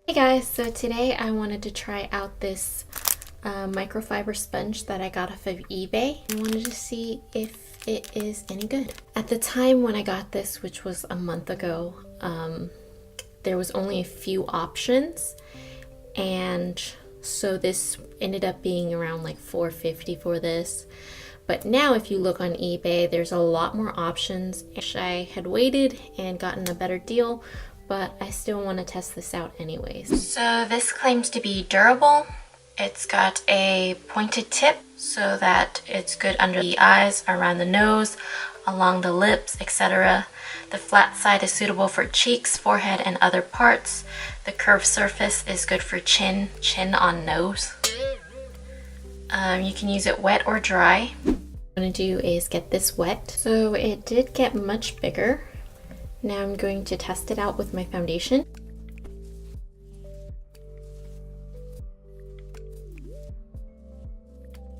Hey guys, so today I wanted to try out this microfiber sponge that I got off of eBay. I wanted to see if it is any good. At the time when I got this, which was a month ago, there was only a few options, and so this ended up being around like $4.50 for this. But now if you look on eBay, there's a lot more options. I had waited and gotten a better deal, but I still want to test this out anyways. So this claims to be durable. It's got a pointed tip so that it's good under the eyes, around the nose, along the lips, etc. The flat side is suitable for cheeks, forehead, and other parts. The curved surface is good for chin on nose. You can use it wet or dry. What I'm going to do is get this wet. So it did get much bigger. Now I'm going to test it out with my foundation.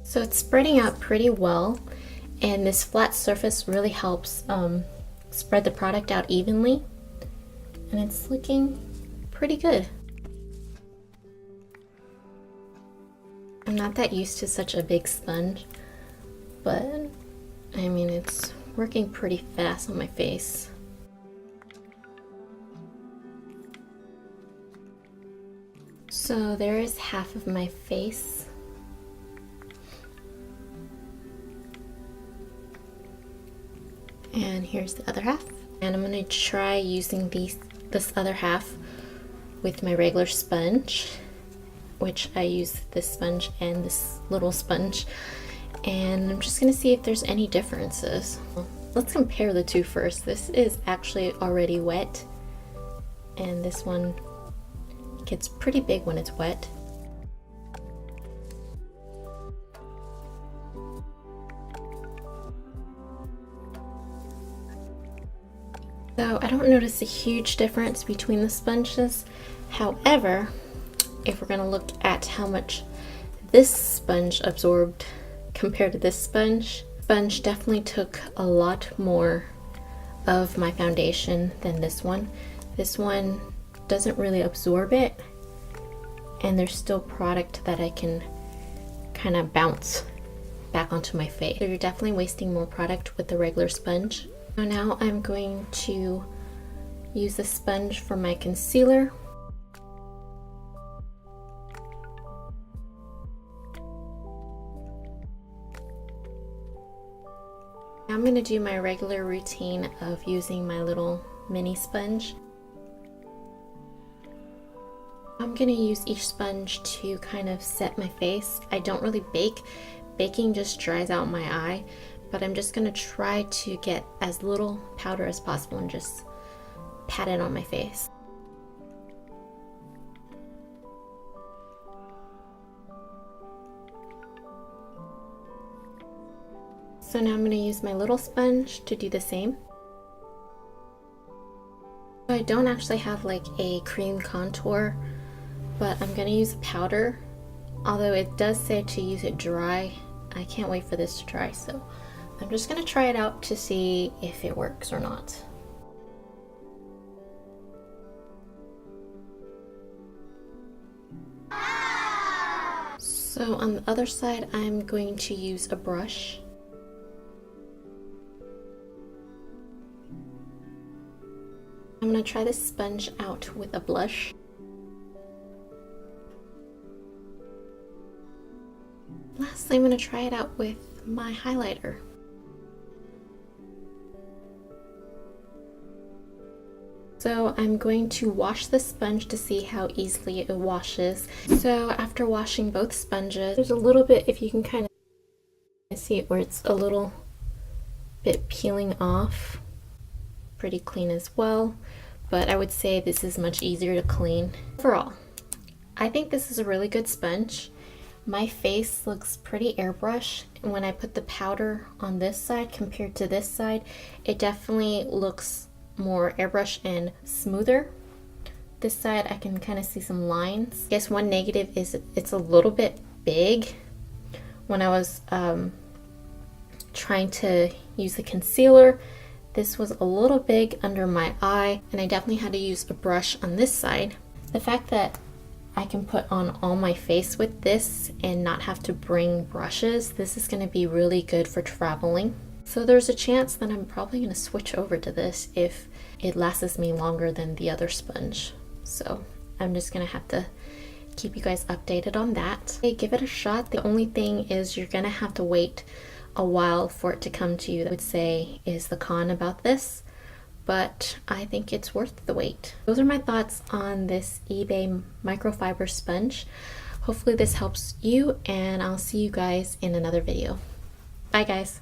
So it's spreading out pretty well, and this flat surface really helps spread the product out evenly, and it's looking pretty good. I'm not that used to such a big sponge, but I mean, it's working pretty fast on my face. So there is half of my face. And here's the other half. And I'm gonna try using this other half with my regular sponge, which I use this sponge and this little sponge. And I'm just gonna see if there's any differences. Let's compare the two first. This is actually already wet, and this one gets pretty big when it's wet. So I don't notice a huge difference between the sponges. However, if we're gonna look at how much this sponge absorbed compared to this sponge definitely took a lot more of my foundation than this one. This one doesn't really absorb it, and there's still product that I can kind of bounce back onto my face. So you're definitely wasting more product with the regular sponge. So now I'm going to use the sponge for my concealer. Now I'm going to do my regular routine of using my little mini sponge. I'm going to use each sponge to kind of set my face. I don't really bake. Baking just dries out my eye, but I'm just going to try to get as little powder as possible and just pat it on my face. So now I'm going to use my little sponge to do the same. I don't actually have like a cream contour, but I'm going to use a powder, although it does say to use it dry. I can't wait for this to dry, so I'm just going to try it out to see if it works or not. So on the other side, I'm going to use a brush. I'm going to try this sponge out with a blush. Lastly, I'm going to try it out with my highlighter. So I'm going to wash the sponge to see how easily it washes. So after washing both sponges, there's a little bit, if you can kind of see it, where it's a little bit peeling off. Pretty clean as well, but I would say this is much easier to clean. Overall, I think this is a really good sponge. My face looks pretty airbrush, and when I put the powder on this side compared to this side, it definitely looks more airbrush and smoother. This side I can kind of see some lines. I guess one negative is it's a little bit big. When I was trying to use the concealer, this was a little big under my eye, and I definitely had to use a brush on this side The fact that I can put on all my face with this and not have to bring brushes, this is going to be really good for traveling. So there's a chance that I'm probably going to switch over to this if it lasts me longer than the other sponge. So I'm just going to have to keep you guys updated on that. Okay, give it a shot. The only thing is you're going to have to wait a while for it to come to you. I would say is the con about this, but I think it's worth the wait. Those are my thoughts on this eBay microfiber sponge. Hopefully this helps you, and I'll see you guys in another video. Bye guys.